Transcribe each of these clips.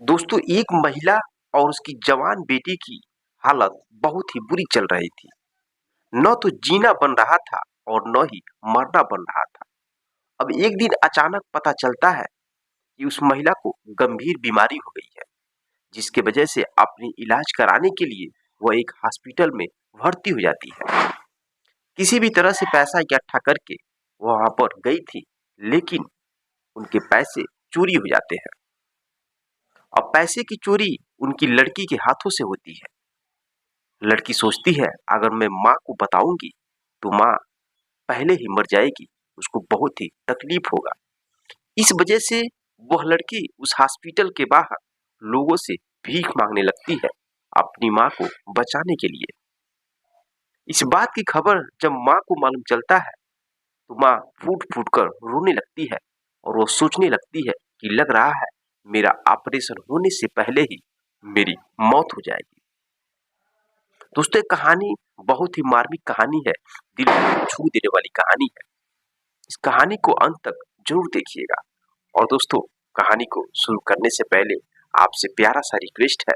दोस्तों एक महिला और उसकी जवान बेटी की हालत बहुत ही बुरी चल रही थी। न तो जीना बन रहा था और न ही मरना बन रहा था। अब एक दिन अचानक पता चलता है कि उस महिला को गंभीर बीमारी हो गई है, जिसके वजह से अपनी इलाज कराने के लिए वह एक हॉस्पिटल में भर्ती हो जाती है। किसी भी तरह से पैसा इकट्ठा करके वह वहां पर गई थी, लेकिन उनके पैसे चोरी हो जाते हैं। अब पैसे की चोरी उनकी लड़की के हाथों से होती है। लड़की सोचती है अगर मैं माँ को बताऊंगी तो माँ पहले ही मर जाएगी, उसको बहुत ही तकलीफ होगा। इस वजह से वह लड़की उस हॉस्पिटल के बाहर लोगों से भीख मांगने लगती है अपनी माँ को बचाने के लिए। इस बात की खबर जब माँ को मालूम चलता है तो माँ फूट फूट कर रोने लगती है और वो सोचने लगती है कि लग रहा है मेरा ऑपरेशन होने से पहले ही मेरी मौत हो जाएगी। दोस्तों ये कहानी बहुत ही मार्मिक कहानी है, दिल को छू देने वाली कहानी है। इस कहानी को अंत तक जरूर देखिएगा। और दोस्तों कहानी को शुरू करने से पहले आपसे प्यारा सा रिक्वेस्ट है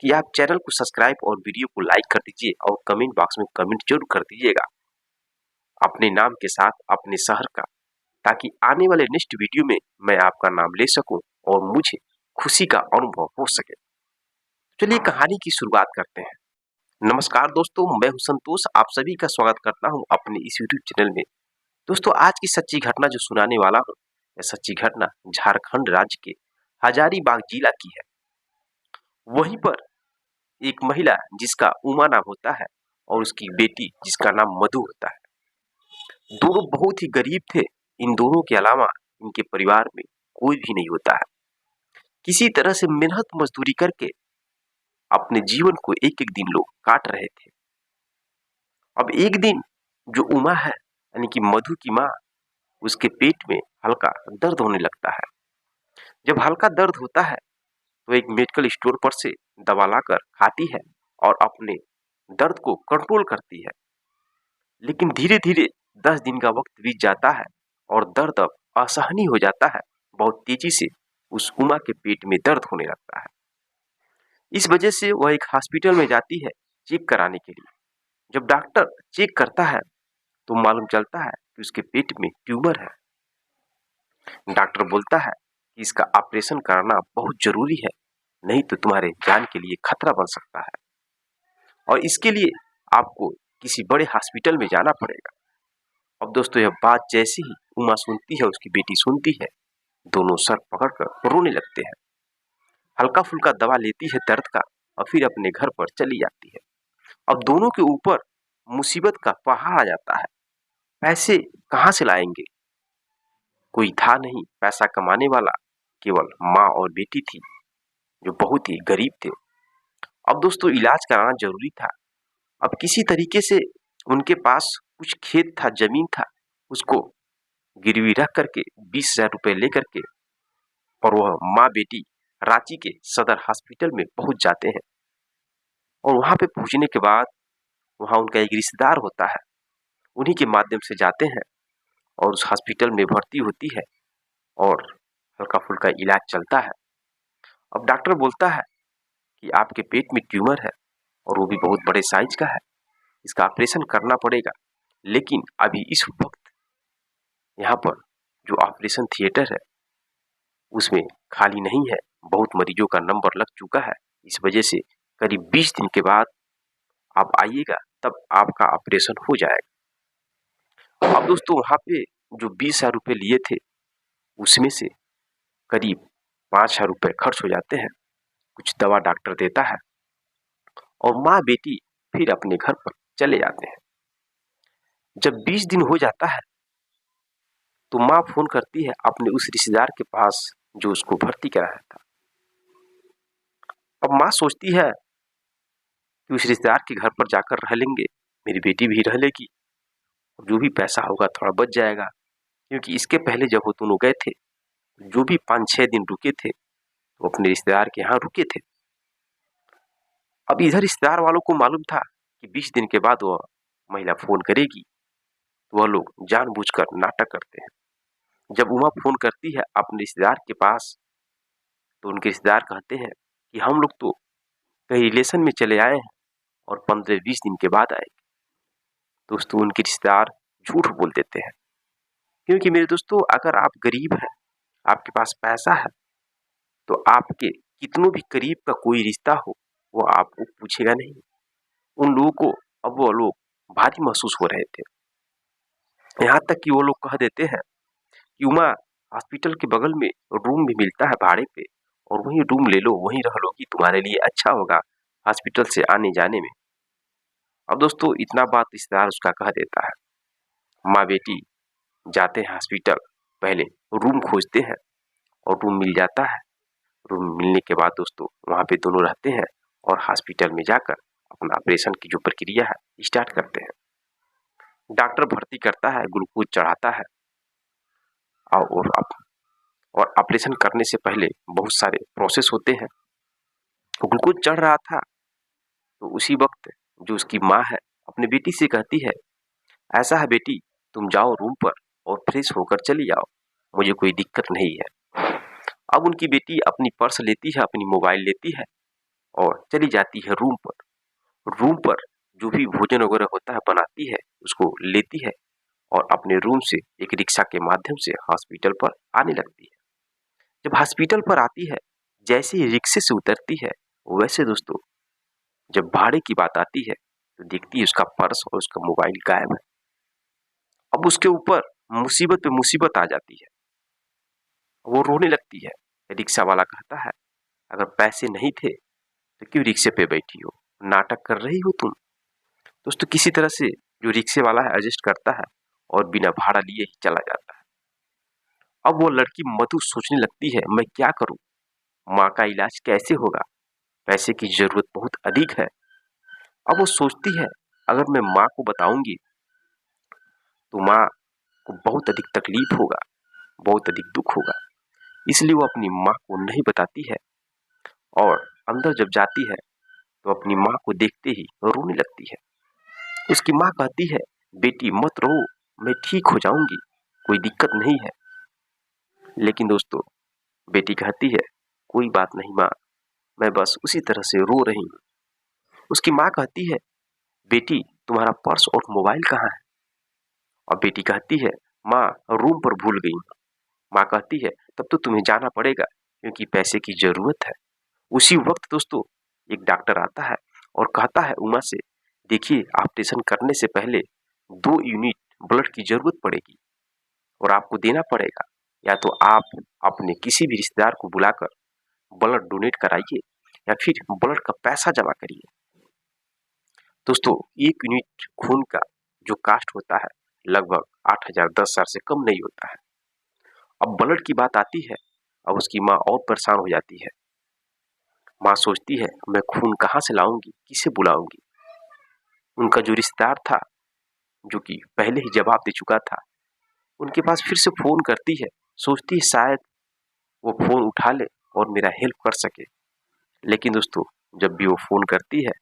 कि आप चैनल को सब्सक्राइब और वीडियो को लाइक कर दीजिए और कमेंट बॉक्स में कमेंट जरूर कर दीजिएगा अपने नाम के साथ अपने शहर का, ताकि आने वाले नेक्स्ट वीडियो में मैं आपका नाम ले सकूं और मुझे खुशी का अनुभव हो सके। चलिए कहानी की शुरुआत करते हैं। नमस्कार दोस्तों, मैं हूं संतोष, आप सभी का स्वागत करता हूं अपने इस यूट्यूब चैनल में। दोस्तों आज की सच्ची घटना जो सुनाने वाला हूं, यह सच्ची घटना झारखंड राज्य के हजारीबाग जिला की है। वहीं पर एक महिला जिसका उमा नाम होता है और उसकी बेटी जिसका नाम मधु होता है। दोनों बहुत ही गरीब थे। इन दोनों के अलावा इनके परिवार में कोई भी नहीं होता है। किसी तरह से मेहनत मजदूरी करके अपने जीवन को एक एक दिन लोग काट रहे थे। अब एक दिन जो उमा है यानी कि मधु की माँ, उसके पेट में हल्का दर्द होने लगता है। जब हल्का दर्द होता है तो एक मेडिकल स्टोर पर से दवा लाकर खाती है और अपने दर्द को कंट्रोल करती है। लेकिन धीरे धीरे 10 दिन का वक्त बीत जाता है और दर्द अब असहनीय हो जाता है। बहुत तेजी से उस उमा के पेट में दर्द होने लगता है। इस वजह से वह एक हॉस्पिटल में जाती है चेक कराने के लिए। जब डॉक्टर चेक करता है तो मालूम चलता है कि उसके पेट में ट्यूमर है। डॉक्टर बोलता है कि इसका ऑपरेशन कराना बहुत जरूरी है, नहीं तो तुम्हारे जान के लिए खतरा बन सकता है और इसके लिए आपको किसी बड़े हॉस्पिटल में जाना पड़ेगा। अब दोस्तों यह बात जैसे ही उमा सुनती है, उसकी बेटी सुनती है, दोनों सर पकड़कर रोने लगते हैं। हल्का फुल्का दवा लेती है दर्द का और फिर अपने घर पर चली जाती है। अब दोनों के ऊपर मुसीबत का पहाड़ आ जाता है। पैसे कहाँ से लाएंगे? कोई था नहीं पैसा कमाने वाला, केवल माँ और बेटी थी जो बहुत ही गरीब थे। अब दोस्तों इलाज कराना जरूरी था। अब किसी तरीके से उनके पास कुछ खेत था, जमीन था, उसको गिरवी रख करके 20,000 रुपए लेकर के और वह माँ बेटी रांची के सदर हॉस्पिटल में पहुंच जाते हैं। और वहां पे पहुंचने के बाद वहां उनका एक रिश्तेदार होता है, उन्हीं के माध्यम से जाते हैं और उस हॉस्पिटल में भर्ती होती है और हल्का फुल्का इलाज चलता है। अब डॉक्टर बोलता है कि आपके पेट में ट्यूमर है और वो भी बहुत बड़े साइज का है, इसका ऑपरेशन करना पड़ेगा। लेकिन अभी इस वक्त यहाँ पर जो ऑपरेशन थिएटर है उसमें खाली नहीं है, बहुत मरीजों का नंबर लग चुका है। इस वजह से करीब 20 दिन के बाद आप आइएगा, तब आपका ऑपरेशन हो जाएगा। अब दोस्तों वहाँ पे जो 20,000 रुपए लिए थे उसमें से करीब 5,000 रुपए खर्च हो जाते हैं। कुछ दवा डॉक्टर देता है और माँ बेटी फिर अपने घर पर चले जाते हैं। जब 20 दिन हो जाता है तो माँ फोन करती है अपने उस रिश्तेदार के पास जो उसको भर्ती कराया था। अब माँ सोचती है कि उस रिश्तेदार के घर पर जाकर रह लेंगे, मेरी बेटी भी रह लेगी, जो भी पैसा होगा थोड़ा बच जाएगा। क्योंकि इसके पहले जब वो दोनों गए थे, जो भी 5-6 दिन रुके थे वो अपने रिश्तेदार के यहाँ रुके थे। अब इधर रिश्तेदार वालों को मालूम था कि 20 दिन के बाद वह महिला फोन करेगी, तो वह लोग जानबूझकर नाटक करते हैं। जब उमा फोन करती है अपने रिश्तेदार के पास तो उनके रिश्तेदार कहते हैं कि हम लोग तो कहीं रिलेशन में चले आए हैं और 15-20 दिन के बाद आएंगे। दोस्तों उनके रिश्तेदार झूठ बोल देते हैं, क्योंकि मेरे दोस्तों अगर आप गरीब हैं, आपके पास पैसा है, तो आपके कितनों भी करीब का कोई रिश्ता हो वो आपको पूछेगा नहीं। उन लोगों को अब वो लोग भारी महसूस हो रहे थे। यहाँ तक कि वो लोग कह देते हैं कि उमा, हॉस्पिटल के बगल में रूम भी मिलता है भाड़े पे, और वहीं रूम ले लो, वहीं रह लोगी, तुम्हारे लिए अच्छा होगा हॉस्पिटल से आने जाने में। अब दोस्तों इतना बात रिश्तेदार उसका कह देता है। माँ बेटी जाते हैं हॉस्पिटल, पहले रूम खोजते हैं और रूम मिल जाता है। रूम मिलने के बाद दोस्तों वहाँ पे दोनों रहते हैं और हॉस्पिटल में जाकर अपना ऑपरेशन की जो प्रक्रिया है स्टार्ट करते हैं। डॉक्टर भर्ती करता है, ग्लूकोज चढ़ाता है और ऑपरेशन करने से पहले बहुत सारे प्रोसेस होते हैं। ग्लूकोज चढ़ रहा था तो उसी वक्त जो उसकी माँ है अपनी बेटी से कहती है, ऐसा है बेटी, तुम जाओ रूम पर और फ्रेश होकर चली जाओ, मुझे कोई दिक्कत नहीं है। अब उनकी बेटी अपनी पर्स लेती है, अपनी मोबाइल लेती है और चली जाती है रूम पर। रूम पर जो भी भोजन वगैरह होता है बनाती है, उसको लेती है और अपने रूम से एक रिक्शा के माध्यम से हॉस्पिटल पर आने लगती है। जब हॉस्पिटल पर आती है, जैसे ही रिक्शे से उतरती है, वैसे दोस्तों जब भाड़े की बात आती है तो देखती है उसका पर्स और उसका मोबाइल गायब है। अब उसके ऊपर मुसीबत पे मुसीबत आ जाती है, वो रोने लगती है। रिक्शा वाला कहता है, अगर पैसे नहीं थे तो क्यों रिक्शे पे बैठी हो, नाटक कर रही हो तुम। दोस्तों किसी तरह से जो रिक्शे वाला है एडजस्ट करता है और बिना भाड़ा लिए ही चला जाता है। अब वो लड़की मधु सोचने लगती है, मैं क्या करूं, माँ का इलाज कैसे होगा, पैसे की जरूरत बहुत अधिक है। अब वो सोचती है, अगर मैं माँ को बताऊंगी तो माँ को बहुत अधिक तकलीफ होगा, बहुत अधिक दुख होगा। इसलिए वो अपनी माँ को नहीं बताती है और अंदर जब जाती है तो अपनी माँ को देखते ही रोने लगती है। उसकी माँ कहती है, बेटी मत रो, मैं ठीक हो जाऊंगी, कोई दिक्कत नहीं है। लेकिन दोस्तों बेटी कहती है, कोई बात नहीं माँ, मैं बस उसी तरह से रो रही हूँ। उसकी माँ कहती है, बेटी तुम्हारा पर्स और मोबाइल कहाँ है। और बेटी कहती है, माँ रूम पर भूल गई हूँ। माँ कहती है, तब तो तुम्हें जाना पड़ेगा क्योंकि पैसे की जरूरत है। उसी वक्त दोस्तों एक डॉक्टर आता है और कहता है उमा से, देखिए ऑपरेशन करने से पहले 2 यूनिट ब्लड की जरूरत पड़ेगी और आपको देना पड़ेगा, या तो आप अपने किसी भी रिश्तेदार को बुलाकर ब्लड डोनेट कराइए या फिर ब्लड का पैसा जमा करिए। दोस्तों 1 यूनिट खून का जो कास्ट होता है लगभग 8,000 10,000 से कम नहीं होता है। अब ब्लड की बात आती है, अब उसकी माँ और परेशान हो जाती है। माँ सोचती है, मैं खून कहाँ से लाऊंगी, किसे बुलाऊंगी। उनका जो रिश्तेदार था जो कि पहले ही जवाब दे चुका था, उनके पास फिर से फोन करती है, सोचती है शायद वो फोन उठा ले और मेरा हेल्प कर सके। लेकिन दोस्तों जब भी वो फोन करती है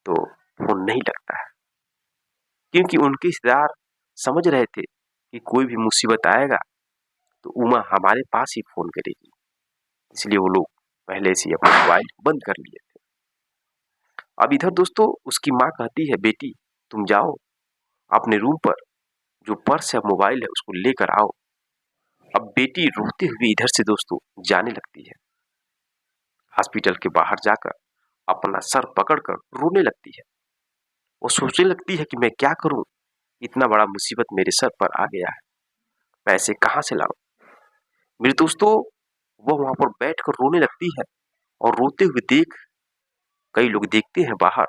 तो फोन नहीं लगता है, क्योंकि उनके रिश्तेदार समझ रहे थे कि कोई भी मुसीबत आएगा तो उमा हमारे पास ही फोन करेगी। इसलिए वो लोग पहले से ही अपना मोबाइल बंद कर लिए थे। अब इधर दोस्तों उसकी माँ कहती है, बेटी तुम जाओ अपने रूम पर, जो पर्स है मोबाइल है उसको लेकर आओ। अब बेटी रोते हुए इधर से दोस्तों जाने लगती है। हॉस्पिटल के बाहर जाकर अपना सर पकड़कर रोने लगती है। वो सोचने लगती है कि मैं क्या करूं, इतना बड़ा मुसीबत मेरे सर पर आ गया है, पैसे कहाँ से लाऊं। मेरे दोस्तों वो वहां पर बैठकर रोने लगती है और रोते हुए देख कई लोग देखते हैं बाहर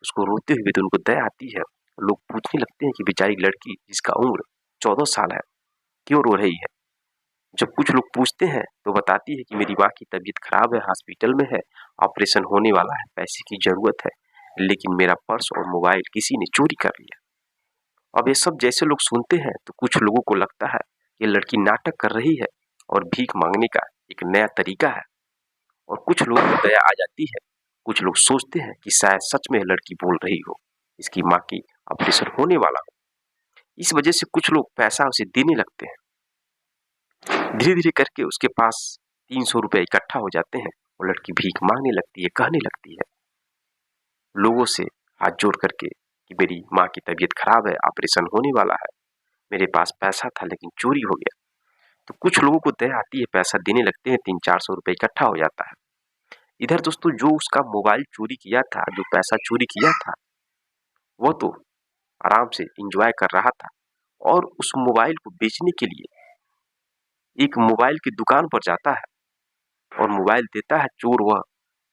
उसको रोते हुए, तो उनको दया आती है। लोग पूछने लगते हैं कि बेचारी लड़की जिसका उम्र 14 साल है क्यों रो रही है। जब कुछ लोग पूछते हैं तो बताती है कि मेरी माँ की तबीयत खराब है, हॉस्पिटल में है, ऑपरेशन होने वाला है, पैसे की जरूरत है, लेकिन मेरा पर्स और मोबाइल किसी ने चोरी कर लिया। अब ये सब जैसे लोग सुनते हैं तो कुछ लोगों को लगता है ये लड़की नाटक कर रही है और भीख मांगने का एक नया तरीका है, और कुछ लोगों को दया आ जाती है। कुछ लोग सोचते हैं कि शायद सच में लड़की बोल रही हो, इसकी माँ की ऑपरेशन होने वाला हो। इस वजह से कुछ लोग पैसा उसे देने लगते हैं। धीरे धीरे करके उसके पास ₹300 इकट्ठा हो जाते हैं। वो लड़की भीख मांगने लगती है, कहने लगती है लोगों से हाथ जोड़ करके कि मेरी माँ की तबीयत खराब है, ऑपरेशन होने वाला है, मेरे पास पैसा था लेकिन चोरी हो गया। तो कुछ लोगों को दया आती है, पैसा देने लगते हैं, 300-400 इकट्ठा हो जाता है। इधर दोस्तों जो उसका मोबाइल चोरी किया था, जो पैसा चोरी किया था, वो तो आराम से एंजॉय कर रहा था और उस मोबाइल को बेचने के लिए एक मोबाइल की दुकान पर जाता है और मोबाइल देता है चोर वह।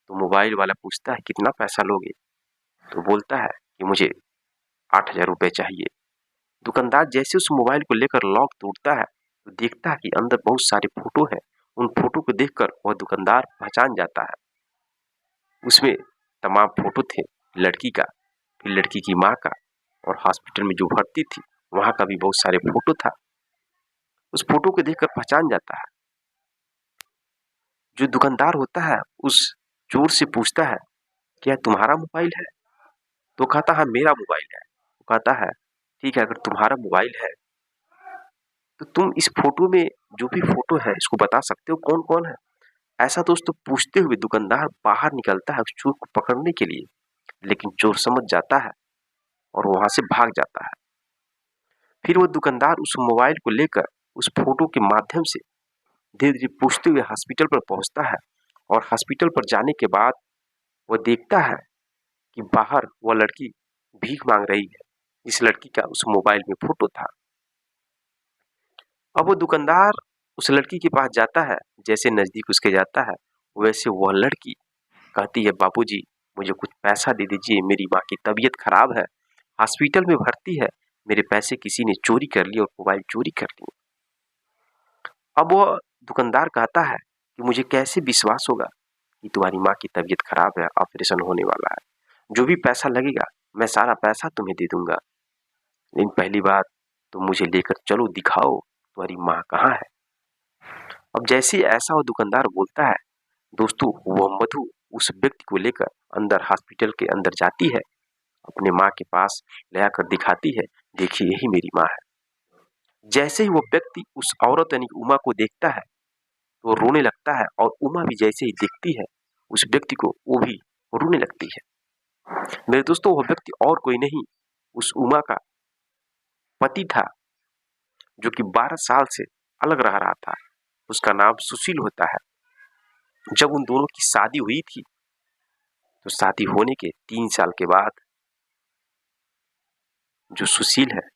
तो मोबाइल वाला पूछता है कितना पैसा लोगे? तो बोलता है कि मुझे ₹8000 चाहिए। दुकानदार जैसे उस मोबाइल को लेकर लॉक तोड़ता है तो देखता है कि अंदर बहुत सारे फोटो हैं। उन फोटो को देखकर वह दुकानदार पहचान जाता है। उसमें तमाम फोटो थे लड़की का, फिर लड़की की माँ का और हॉस्पिटल में जो भर्ती थी वहाँ का भी बहुत सारे फोटो था। उस फोटो को देखकर पहचान जाता है। जो दुकानदार होता है उस चोर से पूछता है क्या तुम्हारा मोबाइल है? तो कहता है मेरा मोबाइल है। वो कहता है ठीक है, अगर तुम्हारा मोबाइल है तो तुम इस फोटो में जो भी फोटो है इसको बता सकते हो कौन कौन है? ऐसा दोस्तों पूछते हुए दुकानदार बाहर निकलता है उस चोर को पकड़ने के लिए, लेकिन चोर समझ जाता है और वहां से भाग जाता है। फिर वो दुकानदार उस मोबाइल को लेकर उस फोटो के माध्यम से धीरे धीरे पूछते हुए हॉस्पिटल पर पहुंचता है और हॉस्पिटल पर जाने के बाद वो देखता है कि बाहर वह लड़की भीख मांग रही है, जिस लड़की का उस मोबाइल में फोटो था। अब वो दुकानदार उस लड़की के पास जाता है, जैसे नजदीक उसके जाता है वैसे वह लड़की कहती है बाबूजी मुझे कुछ पैसा दे दीजिए, मेरी माँ की तबीयत खराब है, हॉस्पिटल में भर्ती है, मेरे पैसे किसी ने चोरी कर लिए और मोबाइल चोरी कर लिए। अब वह दुकानदार कहता है कि मुझे कैसे विश्वास होगा कि तुम्हारी माँ की तबीयत खराब है, ऑपरेशन होने वाला है, जो भी पैसा लगेगा मैं सारा पैसा तुम्हें दे दूंगा, लेकिन पहली बात तुम मुझे लेकर चलो, दिखाओ तुम्हारी माँ कहाँ है। अब जैसे ऐसा वो दुकानदार बोलता है दोस्तों वह मधु उस व्यक्ति को लेकर अंदर हॉस्पिटल के अंदर जाती है, अपने माँ के पास ले आकर दिखाती है देखिए यही मेरी माँ है। जैसे ही वो व्यक्ति उस औरत यानी उमा को देखता है तो वो रोने लगता है और उमा भी जैसे ही देखती है उस व्यक्ति को वो भी रोने लगती है। मेरे दोस्तों वो व्यक्ति और कोई नहीं उस उमा का पति था, जो कि 12 साल से अलग रह रहा था। उसका नाम सुशील होता है। जब उन दोनों की शादी हुई थी तो शादी होने के 3 साल के बाद जो सुशील है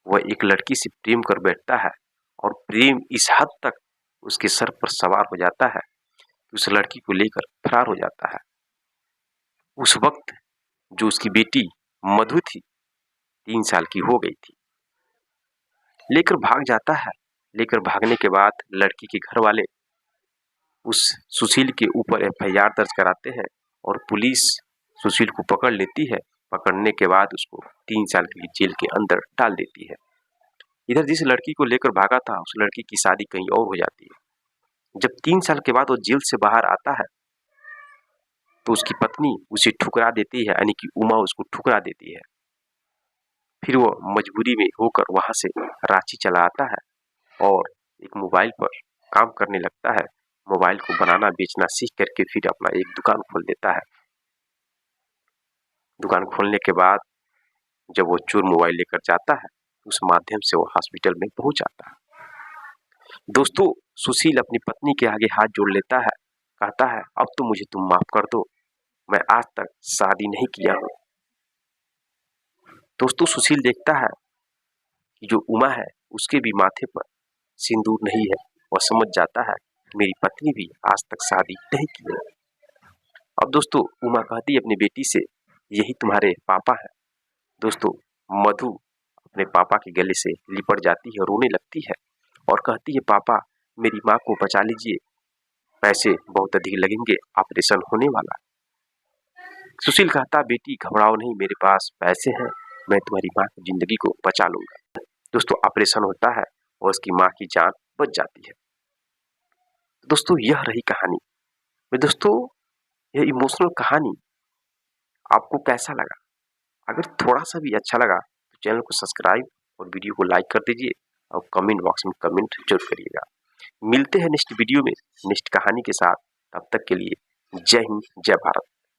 वह एक लड़की से प्रेम कर बैठता है और प्रेम इस हद तक उसके सर पर सवार हो जाता है कि उस लड़की को लेकर फरार हो जाता है। उस वक्त जो उसकी बेटी मधु थी 3 साल की हो गई थी, लेकर भाग जाता है। लेकर भागने के बाद लड़की के घर वाले उस सुशील के ऊपर एफआईआर दर्ज कराते हैं और पुलिस सुशील को पकड़ लेती है। पकड़ने के बाद उसको 3 साल के लिए जेल के अंदर डाल देती है। इधर जिस लड़की को लेकर भागा था उस लड़की की शादी कहीं और हो जाती है। जब 3 साल के बाद वो जेल से बाहर आता है तो उसकी पत्नी उसे ठुकरा देती है, यानी कि उमा उसको ठुकरा देती है। फिर वो मजबूरी में होकर वहां से रांची चला आता है और एक मोबाइल पर काम करने लगता है। मोबाइल को बनाना बेचना सीख करके फिर अपना एक दुकान खोल देता है। दुकान खोलने के बाद जब वो चोर मोबाइल लेकर जाता है उस माध्यम से वो हॉस्पिटल में पहुंच जाता है। दोस्तों सुशील अपनी पत्नी के आगे हाथ जोड़ लेता है, कहता है अब तो मुझे तुम माफ कर दो, मैं आज तक शादी नहीं किया हूँ। दोस्तों सुशील देखता है कि जो उमा है उसके भी माथे पर सिंदूर नहीं है। वह समझ जाता है मेरी पत्नी भी आज तक शादी नहीं की है। अब दोस्तों उमा कहती है अपनी बेटी से यही तुम्हारे पापा है। दोस्तों मधु अपने पापा के गले से लिपट जाती है, रोने लगती है और कहती है पापा मेरी माँ को बचा लीजिए, पैसे बहुत अधिक लगेंगे, ऑपरेशन होने वाला। सुशील कहता बेटी घबराओ नहीं, मेरे पास पैसे हैं, मैं तुम्हारी माँ की जिंदगी को बचा लूंगा। दोस्तों ऑपरेशन होता है और उसकी माँ की जान बच जाती है। दोस्तों यह रही कहानी। दोस्तों यह इमोशनल कहानी आपको कैसा लगा? अगर थोड़ा सा भी अच्छा लगा तो चैनल को सब्सक्राइब और वीडियो को लाइक कर दीजिए और कमेंट बॉक्स में कमेंट जरूर करिएगा। मिलते हैं नेक्स्ट वीडियो में नेक्स्ट कहानी के साथ। तब तक के लिए जय हिंद, जय भारत।